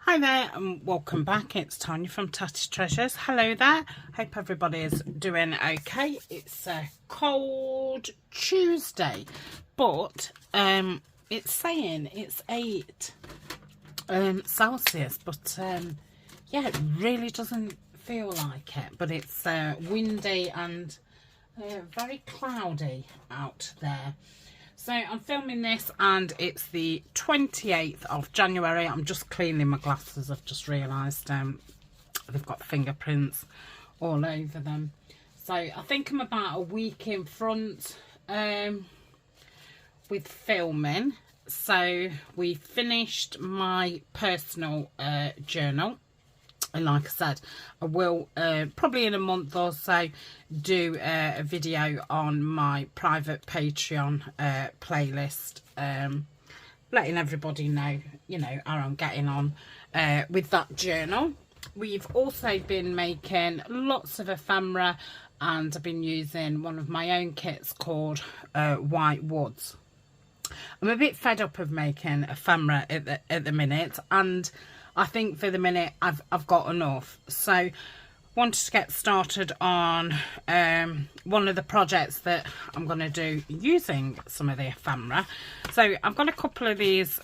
Hi there and welcome back. It's Tania from Tatty Treasures. Hello there. Hope everybody is doing okay. It's a cold Tuesday, but it's saying it's 8 Celsius, but yeah, it really doesn't feel like it. But it's windy and very cloudy out there. So I'm filming this and it's the 28th of January. I'm just cleaning my glasses. I've just realised they've got fingerprints all over them. So I think I'm about a week in front with filming. So we finished my personal journal. And like I said, I will probably in a month or so do a video on my private Patreon playlist, letting everybody know, you know, how I'm getting on with that journal. We've also been making lots of ephemera, and I've been using one of my own kits called White Woods. I'm a bit fed up of making ephemera at the minute, and I think for the minute I've got enough. So wanted to get started on one of the projects that I'm going to do using some of the ephemera. So I've got a couple of these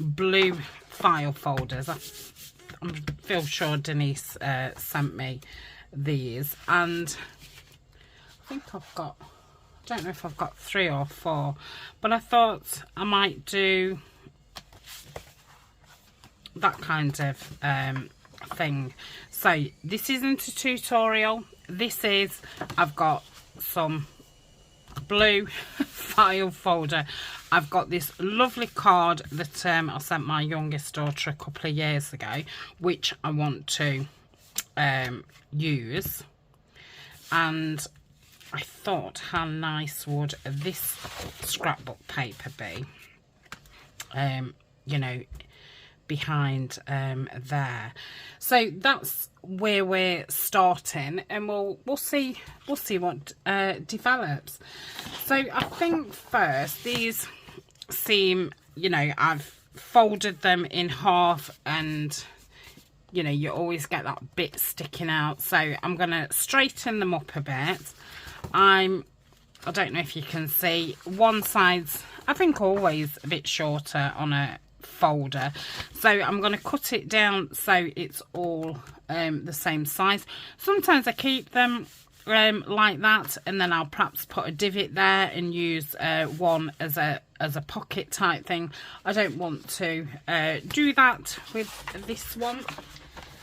blue file folders. I feel sure Denise sent me these, and I think I've got, I don't know if I've got 3 or 4, but I thought I might do that kind of thing. So this isn't a tutorial. This is, I've got some blue file folder. I've got this lovely card that I sent my youngest daughter a couple of years ago, which I want to use, and I thought, how nice would this scrapbook paper be, you know, behind there. So that's where we're starting, and we'll see what develops. So I think first, these seem, you know, I've folded them in half, and you know, you always get that bit sticking out, so I'm gonna straighten them up a bit. I don't know if you can see, one side's, I think, always a bit shorter on a folder, so I'm going to cut it down so it's all the same size. Sometimes I keep them like that, and then I'll perhaps put a divot there and use one as a pocket type thing. I don't want to do that with this one,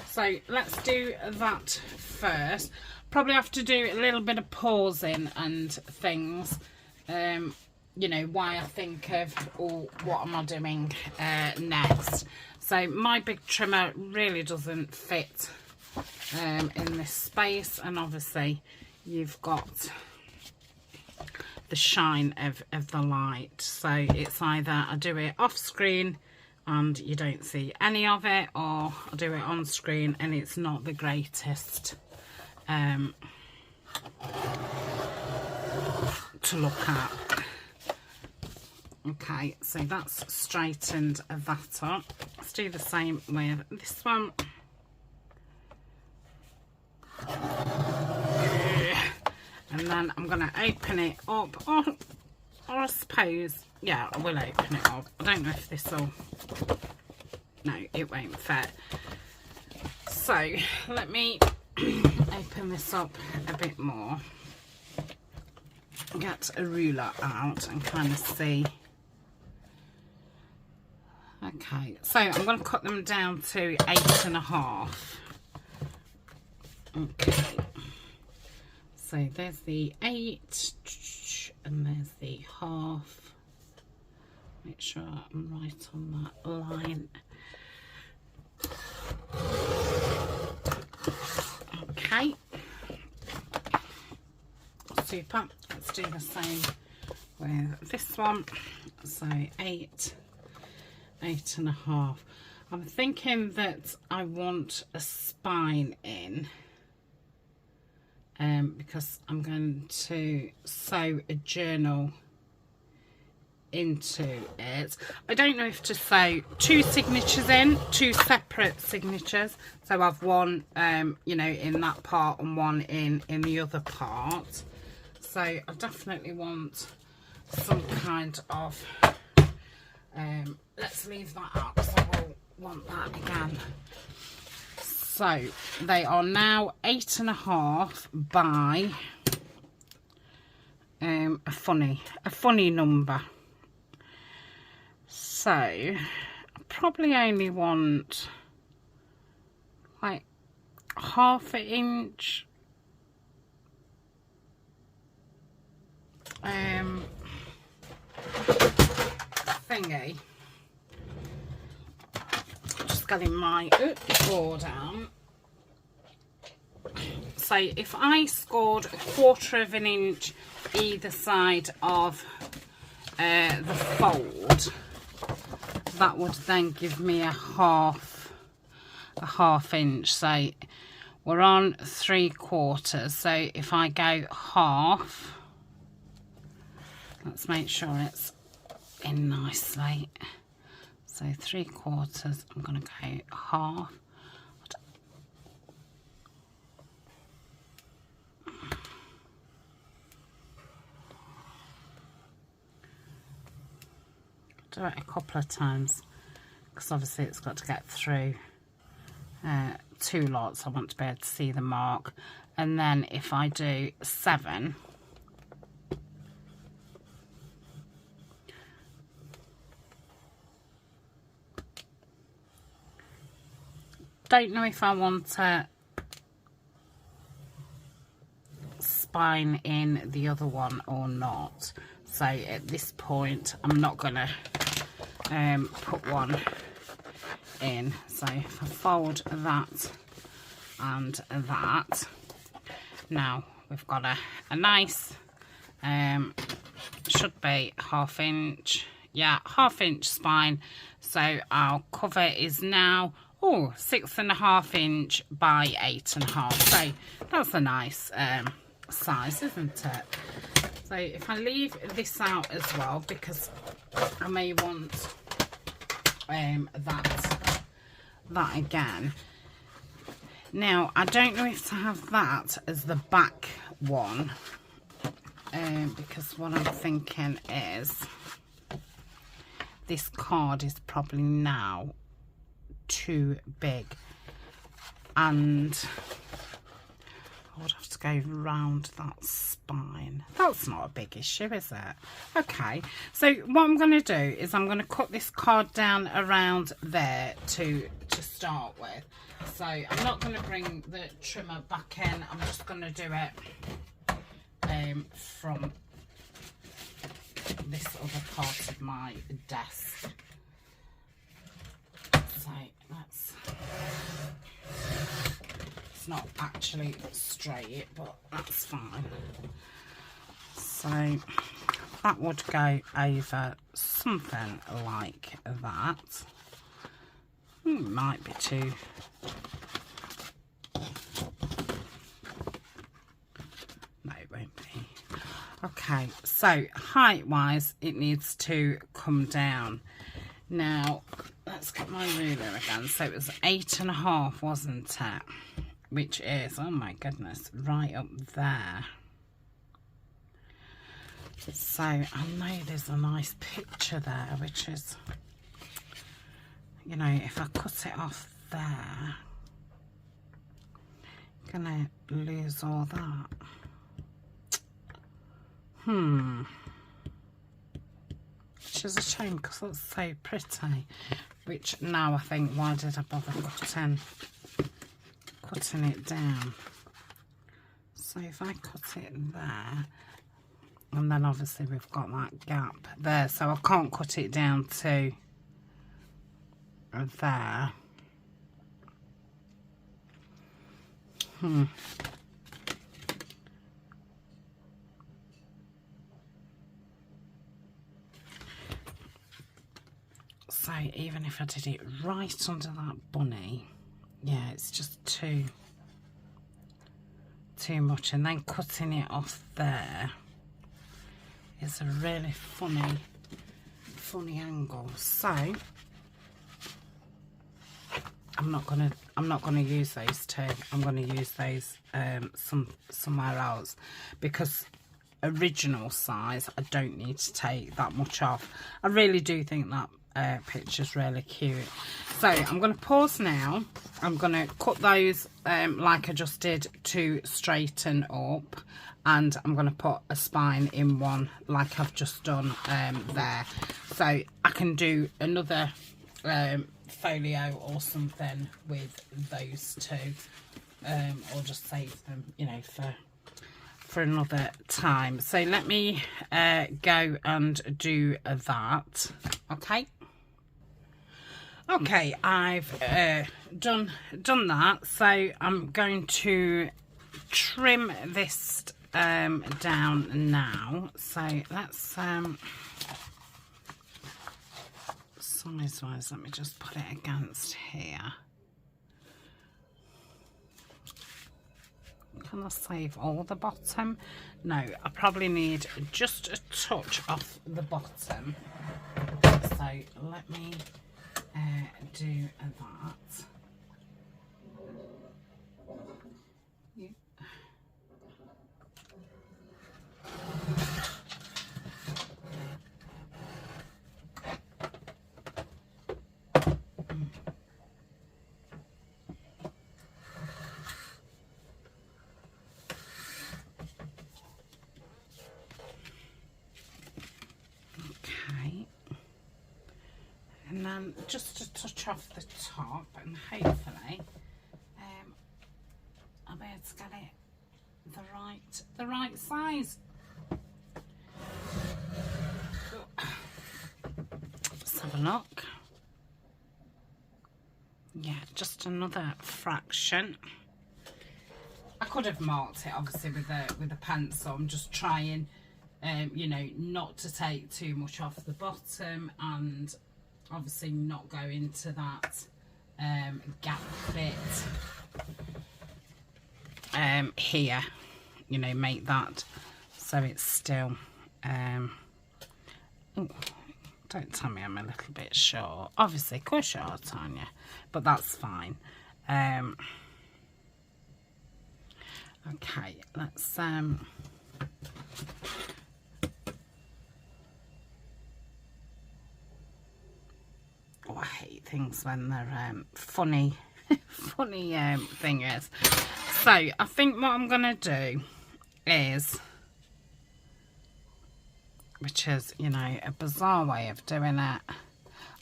so let's do that first. Probably have to do a little bit of pausing and things, you know, why I think of, oh, what am I doing next. So my big trimmer really doesn't fit in this space, and obviously you've got the shine of the light, so it's either I do it off screen and you don't see any of it, or I do it on screen and it's not the greatest to look at. Okay, so that's straightened that up. Let's do the same with this one. And then I'm going to open it up, or I suppose, yeah, I will open it up. I don't know if this will, no, it won't fit. So let me open this up a bit more, get a ruler out and kind of see. Okay, so I'm going to cut them down to 8.5. Okay, so there's the 8 and there's the half. Make sure I'm right on that line. Okay, super. Let's do the same with this one. So 8.5. I'm thinking that I want a spine in, because I'm going to sew a journal into it. I don't know if to sew 2 signatures in, 2 separate signatures. So I've one, you know, in that part and one in the other part. So I definitely want some kind of, let's leave that up because I will want that again. So they are now 8.5 by a funny number. So I probably only want like 1/2 inch thingy. Just getting my board out. So if I scored 1/4 inch either side of the fold, that would then give me a half inch. So we're on 3/4. So if I go half, let's make sure it's in nicely. So 3/4, I'm going to go half. Do it a couple of times because obviously it's got to get through 2 lots. I want to be able to see the mark. And then if I do 7, don't know if I want to spine in the other one or not. So at this point I'm not gonna put one in. So if I fold that and that, now we've got a nice should be 1/2 inch, yeah, 1/2 inch spine. So our cover is now 6.5 inch by 8.5. So that's a nice size, isn't it? So if I leave this out as well, because I may want that again. Now I don't know if to have that as the back one, because what I'm thinking is this card is probably now too big, and I would have to go round that spine. That's not a big issue, is it? Okay, so what I'm going to do is I'm going to cut this card down around there to start with. So I'm not going to bring the trimmer back in. I'm just going to do it from this other part of my desk. So let's... It's not actually straight, but that's fine. So that would go over something like that. Might be too... No, it won't be. Okay, so height-wise, it needs to come down. Now, let's get my ruler again. So it was 8.5, wasn't it? Which is, oh my goodness, right up there. So I know there's a nice picture there, which is, you know, if I cut it off there, I'm gonna lose all that. Which is a shame because that's so pretty. Which now I think, why did I bother cutting it down? So if I cut it there, and then obviously we've got that gap there, so I can't cut it down to there. So even if I did it right under that bunny, yeah, it's just too much. And then cutting it off there is a really funny funny angle. So I'm not gonna use those two. I'm gonna use those somewhere else, because original size I don't need to take that much off. I really do think that picture's really cute. So I'm going to pause now. I'm going to cut those like I just did to straighten up, and I'm going to put a spine in one like I've just done there, so I can do another folio or something with those two, or just save them, you know, for another time. So let me go and do that. Okay, I've done that, so I'm going to trim this down now. So let's size wise, let me just put it against here. Can I save all the bottom? No, I probably need just a touch off the bottom. So let me do that. Yeah. And then just to touch off the top, and hopefully I'll be able to get it the right size. Let's have a look. Yeah, just another fraction. I could have marked it obviously with a pencil. I'm just trying, you know, not to take too much off the bottom, and obviously not go into that gap bit here, you know, make that so it's still ooh, don't tell me I'm a little bit short. Obviously, of course you are, Tanya, but that's fine. Okay, let's oh, I hate things when they're funny funny thingers. So I think what I'm gonna do is, which is, you know, a bizarre way of doing it,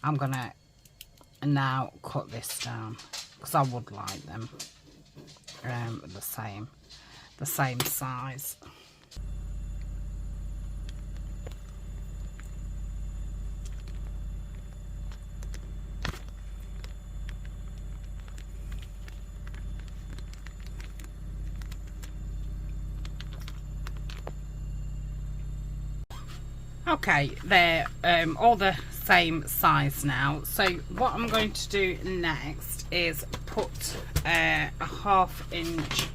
I'm gonna now cut this down, because I would like them the same size. Okay, they're all the same size now. So what I'm going to do next is put a 1/2 inch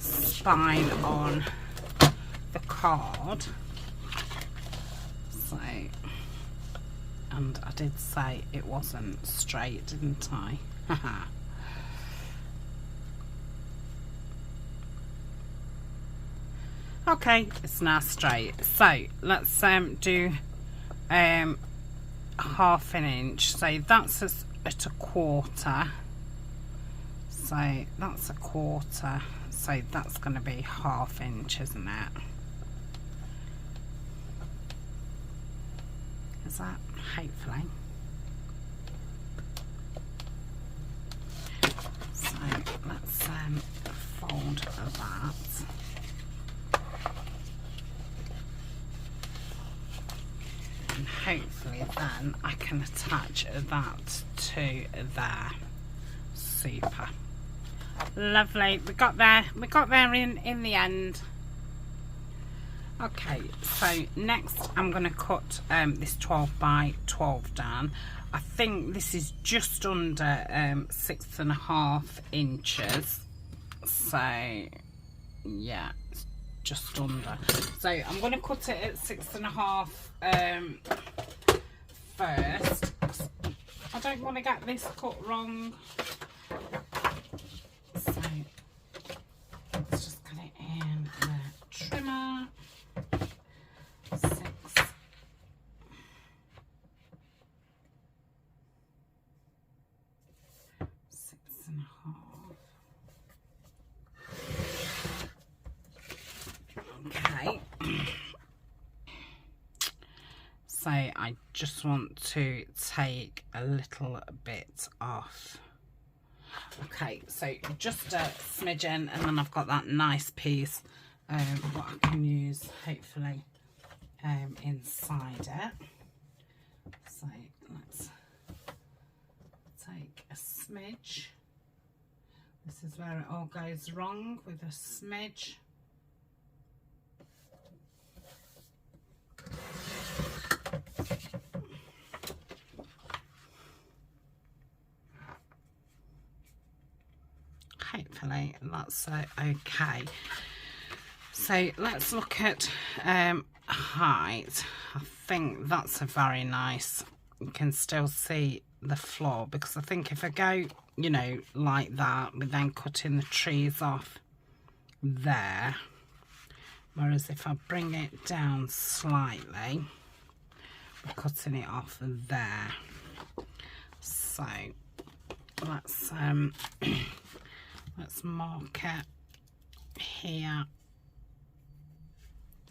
spine on the card. So, and I did say it wasn't straight, didn't I? Haha. Okay, it's now straight. So let's do 1/2 inch. So that's at 1/4. So that's 1/4. So that's going to be 1/2 inch, isn't it? Is that? Hopefully. So let's fold that. And hopefully then I can attach that to there. Super. Lovely. We got there in the end. Okay, so next I'm going to cut this 12 by 12 down. I think this is just under 6.5 inches. So yeah, just under. So I'm going to cut it at 6.5 first. I don't want to get this cut wrong. So let's just get it in the trimmer. 6.5. Okay. So I just want to take a little bit off. Okay, so just a smidgen, and then I've got that nice piece what I can use hopefully inside it. So let's take a smidge. This is where it all goes wrong, with a smidge. Hopefully that's okay. So let's look at height. I think that's a very nice, you can still see the floor, because I think if I go, you know, like that, we're then cutting the trees off there, whereas if I bring it down slightly, we're cutting it off there. So let's let's mark it here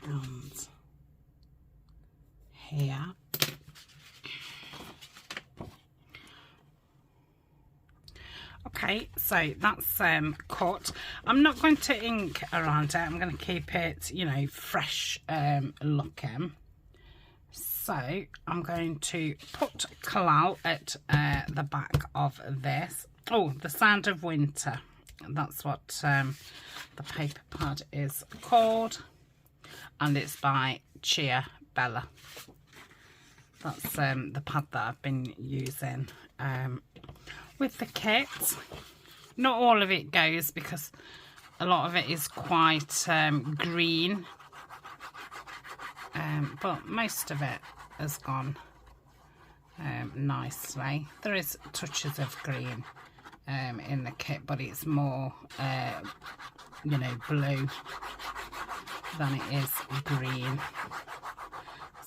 and here. Okay, so that's cut. I'm not going to ink around it. I'm going to keep it, you know, fresh looking. So I'm going to put Kalal at the back of this. Oh, The Sound of Winter. That's what the paper pad is called, and it's by Chia Bella. That's the pad that I've been using with the kit. Not all of it goes, because a lot of it is quite green, but most of it has gone nicely. There is touches of green in the kit, but it's more you know, blue than it is green.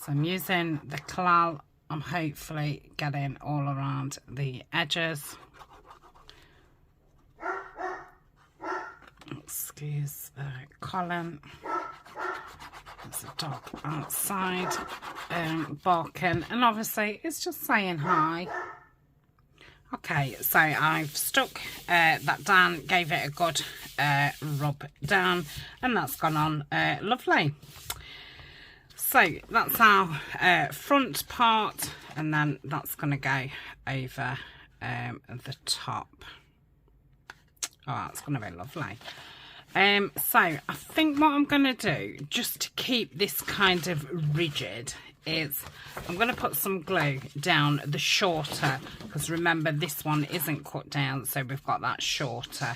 So I'm using the Kalal. I'm hopefully getting all around the edges. Excuse Colin. There's a dog outside barking, and obviously it's just saying hi. Okay, so I've stuck that down, gave it a good rub down, and that's gone on lovely. So that's our front part, and then that's going to go over the top. Oh, that's going to be lovely. So I think what I'm going to do, just to keep this kind of rigid, is I'm going to put some glue down the shorter, because remember this one isn't cut down, so we've got that shorter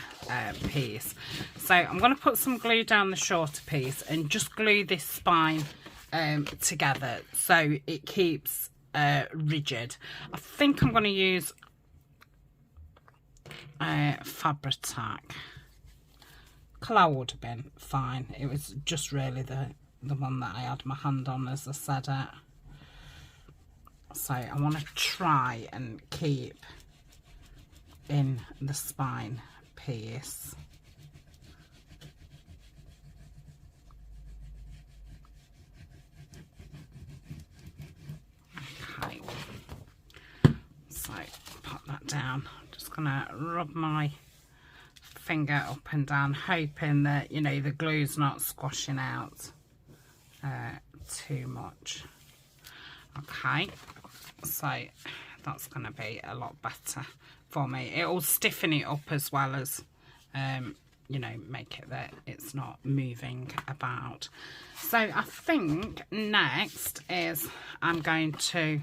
piece. So I'm going to put some glue down the shorter piece and just glue this spine together so it keeps rigid. I think I'm going to use Fabri-Tac. Kalal would have been fine. It was just really the one that I had my hand on as I said it. So I want to try and keep in the spine piece. Okay, so pop that down. I'm just gonna rub my finger up and down, hoping that, you know, the glue's not squashing out too much. Okay, so that's going to be a lot better for me. It will stiffen it up as well as you know, make it that it's not moving about. So I think next is I'm going to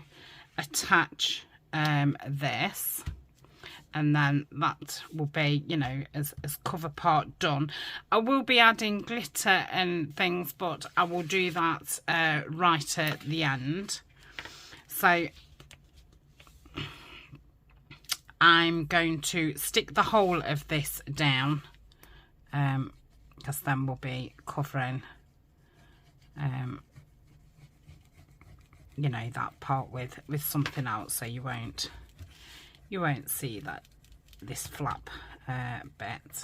attach this. and then that will be, you know, as cover part done. I will be adding glitter and things, but I will do that right at the end. So I'm going to stick the whole of this down, because then we'll be covering you know, that part with something else, so you won't see that this flap bit.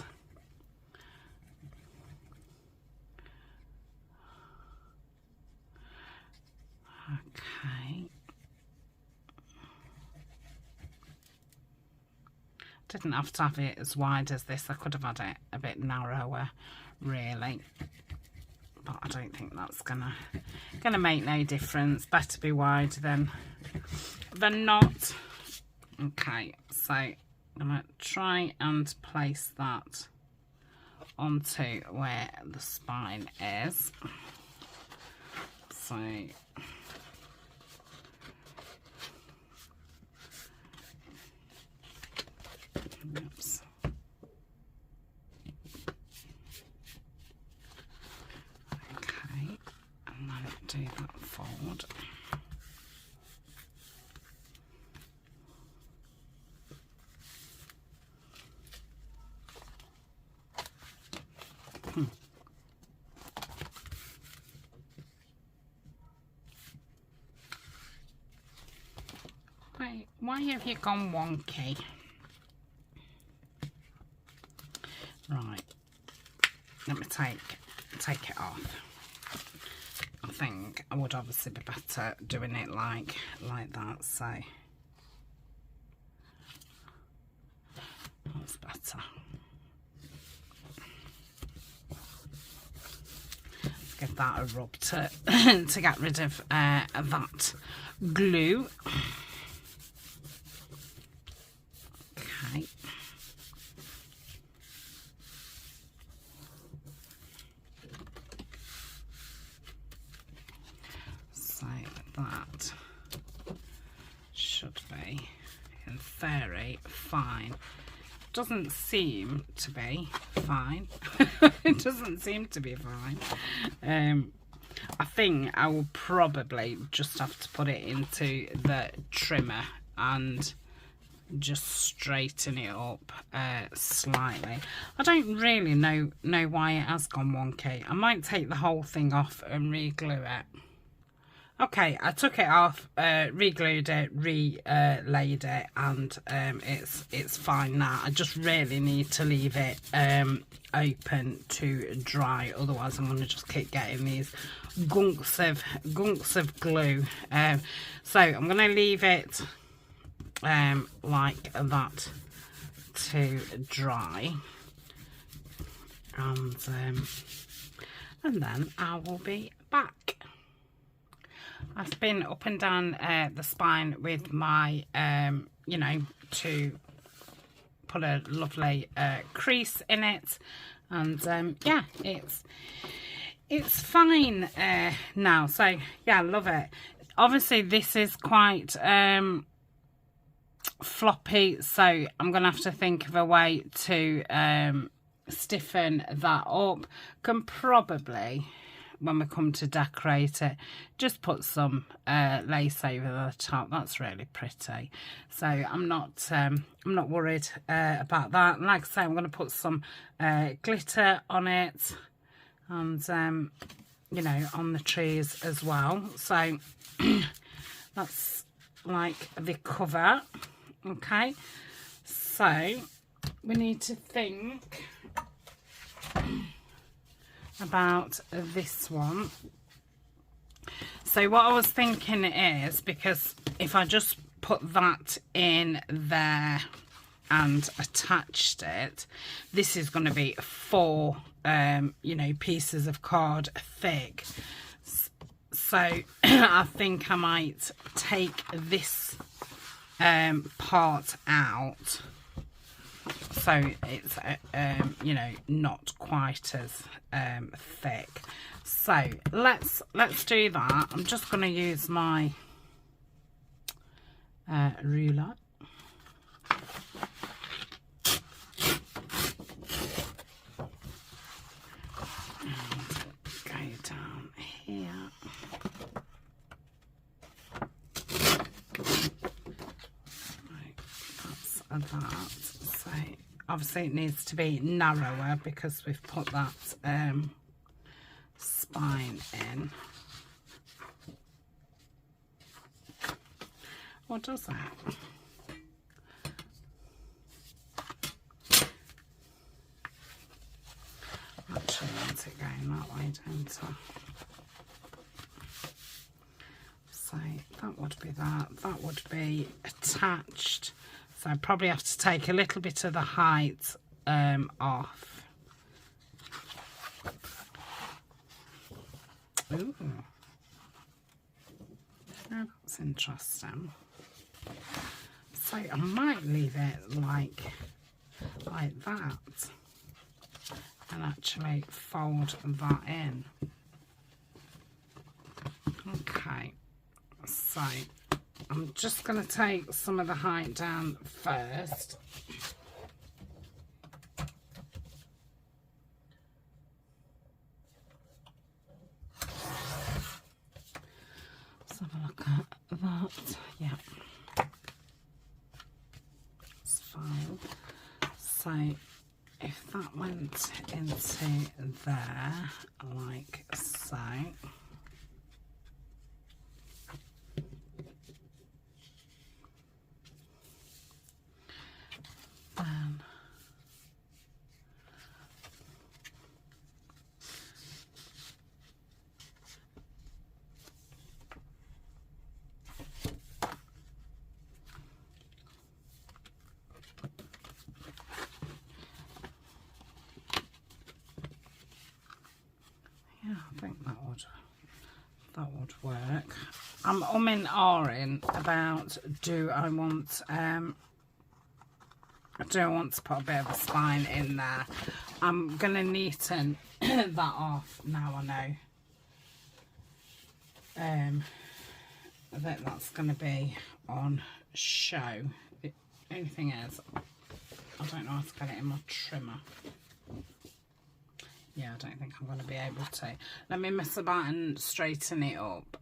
Okay. Didn't have to have it as wide as this. I could have had it a bit narrower, really. But I don't think that's gonna make no difference. Better be wide than not. Okay, so I'm gonna try and place that onto where the spine is. So oops. Do that forward. Why have you gone wonky? Right, let me take it off. I think I would obviously be better doing it like that, so that's better. Let's give that a rub to get rid of that glue. Okay. That should be in theory fine. Doesn't seem to be fine. It doesn't seem to be fine. I think I will probably just have to put it into the trimmer and just straighten it up slightly. I don't really know why it has gone wonky. I might take the whole thing off and re-glue it. Okay, I took it off, re-glued it, re-laid it, and it's fine now. I just really need to leave it open to dry, otherwise I'm going to just keep getting these gunks of glue. So I'm going to leave it like that to dry, and then I will be back. I've been up and down the spine with my, you know, to put a lovely crease in it, and yeah, it's fine now. So yeah, I love it. Obviously, this is quite floppy, so I'm gonna have to think of a way to stiffen that up. Can probably, when we come to decorate it, just put some lace over the top. That's really pretty, so I'm not worried about that. And like I say, I'm going to put some glitter on it, and you know, on the trees as well. So that's like the cover. Okay, so we need to think about this one. So what I was thinking is, because if I just put that in there and attached it, this is going to be 4 you know, pieces of card thick. So I think I might take this part out, so it's you know, not quite as thick. So let's do that. I'm just going to use my ruler of that. So obviously it needs to be narrower because we've put that spine in. What does that? Actually, I want it going that way, don't I? So that would be that. That would be attached. So I probably have to take a little bit of the height off. Ooh. Oh, that's interesting. So I might leave it like that and actually fold that in. Okay, so I'm just going to take some of the height down first. Let's have a look at that. Yeah, it's fine. So if that went into there like so, then yeah, I think that would work. I'm umming ahhing about do I want to put a bit of a spine in there. I'm gonna neaten that off now. I know that that's gonna be on show. The only thing is I don't know how to get it in my trimmer. Yeah, I don't think I'm going to be able to. Let me mess about and straighten it up.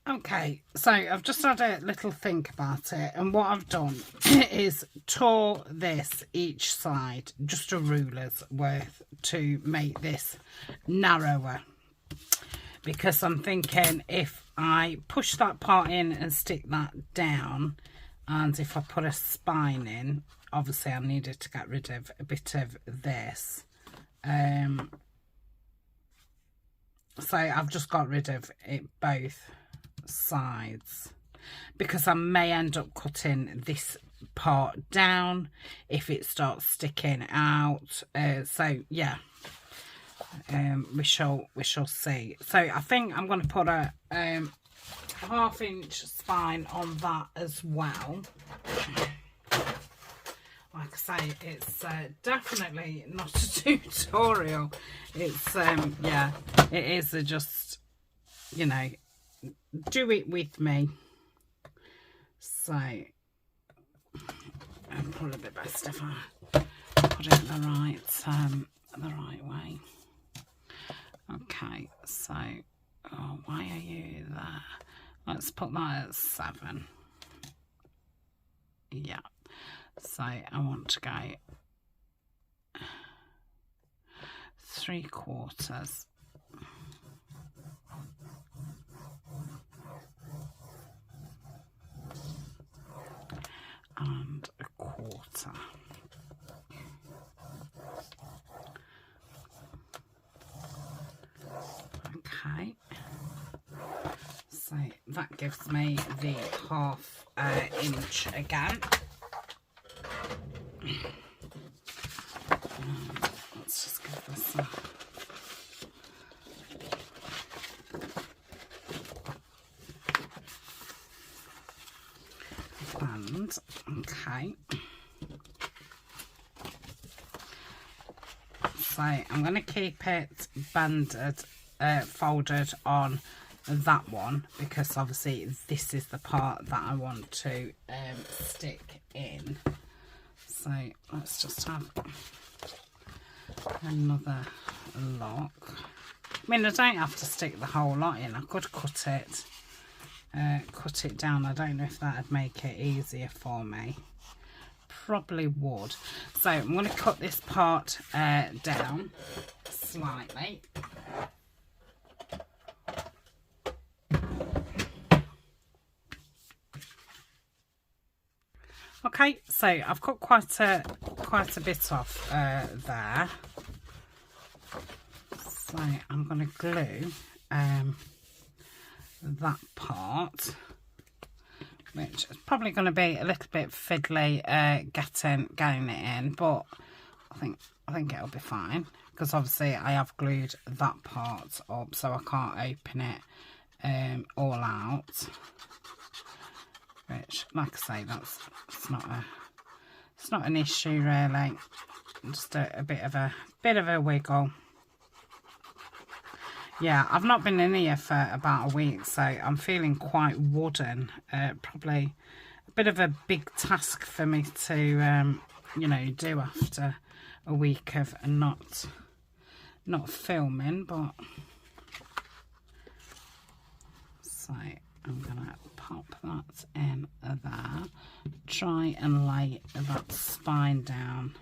Okay, so I've just had a little think about it, and what I've done is tore this each side, just a ruler's worth, to make this narrower. Because I'm thinking if I push that part in and stick that down, and if I put a spine in, obviously I needed to get rid of a bit of this. So I've just got rid of it both sides because I may end up cutting this part down if it starts sticking out. So yeah, we shall see. So I think I'm going to put a 1/2 inch spine on that as well. Like I say, it's definitely not a tutorial. It's yeah, it is just, you know, do it with me. So I'll probably be best if I put it the right way. Okay, so why are you there? Let's put that at 7. Yeah. So I want to go 3/4 and 1/4. Okay, so that gives me the 1/2 inch again. Let's just give this a band. Okay, so I'm going to keep it banded, folded on that one, because obviously this is the part that I want to stick in. So let's just have another lock. I mean, I don't have to stick the whole lot in. I could cut it down. I don't know if that would make it easier for me. probably would. So I'm going to cut this part down slightly. Okay, so I've cut quite a bit off there. So I'm going to glue that part, which is probably going to be a little bit fiddly getting it in, but I think it'll be fine, because obviously I have glued that part up, so I can't open it all out. Which, like I say, it's not an issue really. Just a bit of a wiggle. Yeah, I've not been in here for about a week, so I'm feeling quite wooden. Probably a bit of a big task for me to, you know, do after a week of not filming. But so I'm gonna pop that in there. Try and lay that spine down.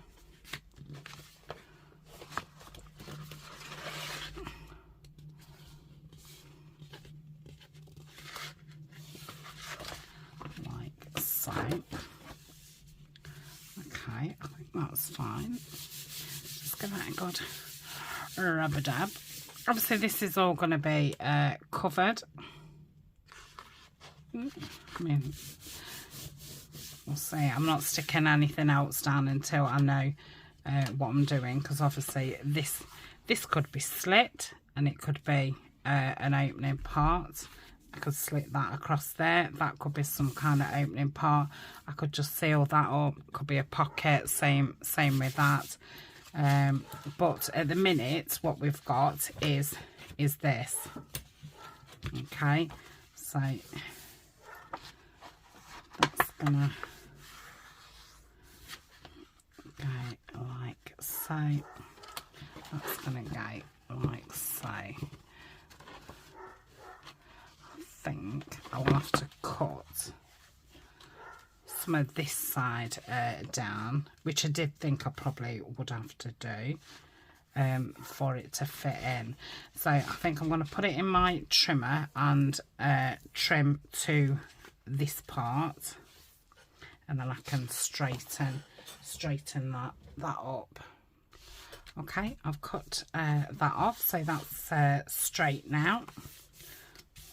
Okay, I think that's fine. Just give that a good rub-a-dab. Obviously this is all going to be covered. I mean, we'll see. I'm not sticking anything else down until I know what I'm doing, because obviously this could be slit and it could be an opening part. I could slit that across there. That could be some kind of opening part. I could just seal that up. Could be a pocket. Same with that. But at the minute, what we've got is this. Okay, so that's gonna go like so. That's gonna go like so. I think I will have to cut some of this side down, which I did think I probably would have to do for it to fit in. So I think I'm going to put it in my trimmer and trim to this part, and then I can straighten that up. Okay, I've cut that off, so that's straight now.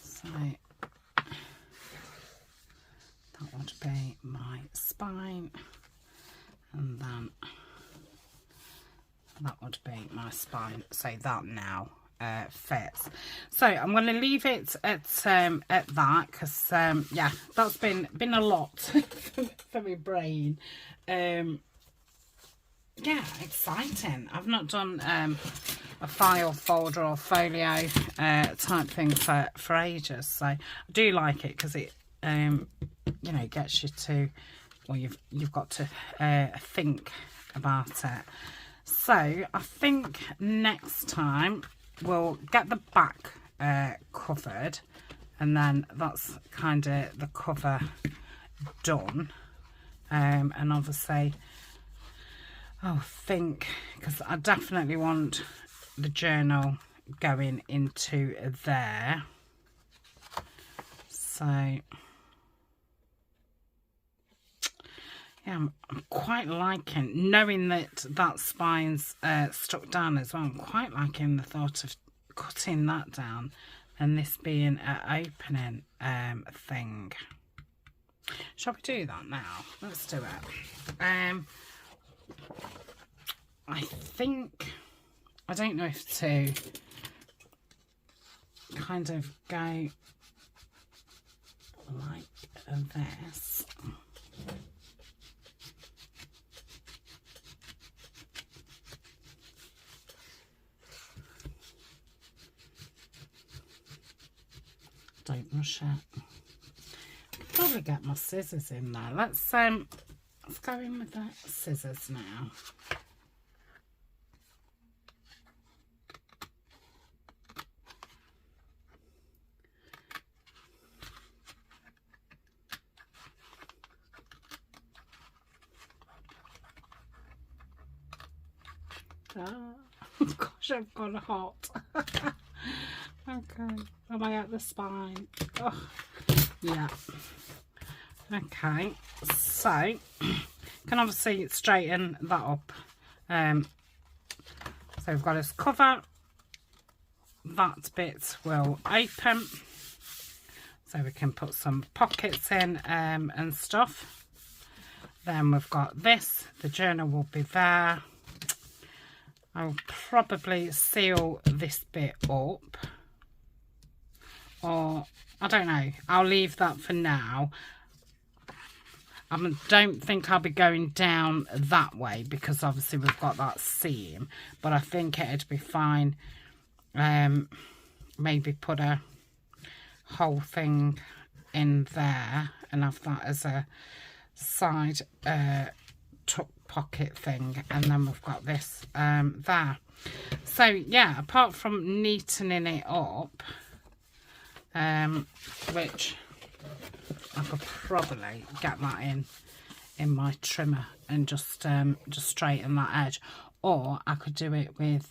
So that would be my spine, and then that would be my spine. So that now fits. So I'm going to leave it at that, because yeah, that's been a lot for my brain. Yeah, exciting. I've not done a file folder or folio type thing for ages, so I do like it, because it you know, gets you to, well, you've got to think about it. So I think next time we'll get the back covered, and then that's kind of the cover done. And obviously I think, because I definitely want the journal going into there, so yeah, I'm quite liking, knowing that spine's stuck down as well, I'm quite liking the thought of cutting that down and this being an opening thing. Shall we do that now? Let's do it. I think, I don't know if to kind of go like this. Don't rush it. Probably get my scissors in there. Let's go in with the scissors now. Gosh, I've gone hot. Okay, am I at the spine? Oh, yeah. Okay, so can obviously straighten that up. So we've got this cover. That bit will open, so we can put some pockets in and stuff. Then we've got this. The journal will be there. I'll probably seal this bit up, or I don't know, I'll leave that for now. I don't think I'll be going down that way because obviously we've got that seam, but I think it'd be fine. Maybe put a whole thing in there and have that as a side tuck pocket thing, and then we've got this there. So yeah, apart from neatening it up, which I could probably get that in my trimmer and just straighten that edge, or I could do it with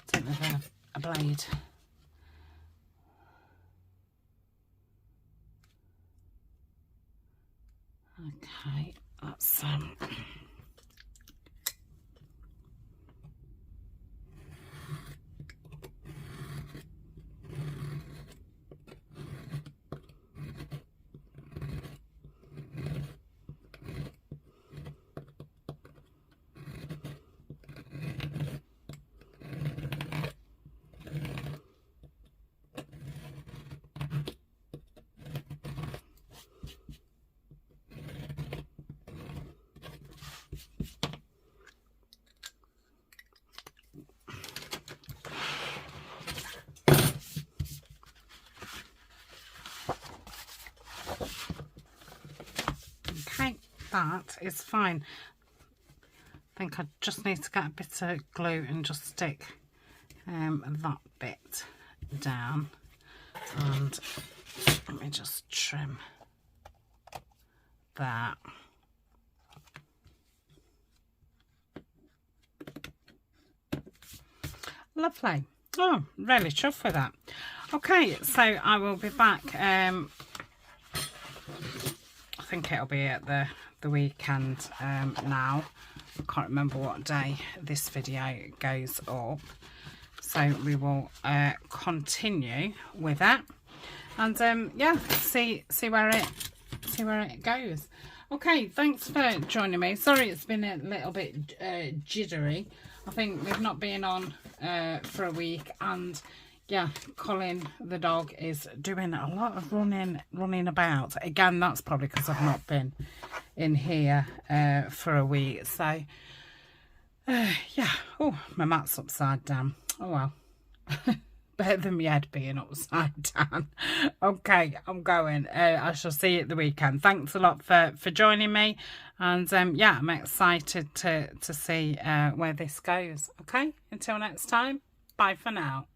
take with a blade. Okay, that's that is fine. I think I just need to get a bit of glue and just stick that bit down, and let me just trim that. Lovely. Oh, really chuffed with that. Okay, so I will be back. I think it'll be at the weekend now. I can't remember what day this video goes up, so we will continue with it, and yeah, see where it goes. Okay, thanks for joining me. Sorry it's been a little bit jittery. I think we've not been on for a week, and yeah, Colin the dog is doing a lot of running about. Again, that's probably because I've not been in here for a week. So yeah. Oh, my mat's upside down. Oh well. Better than my head being upside down. Okay, I'm going. I shall see you at the weekend. Thanks a lot for joining me, and yeah, I'm excited to see where this goes. Okay, until next time, bye for now.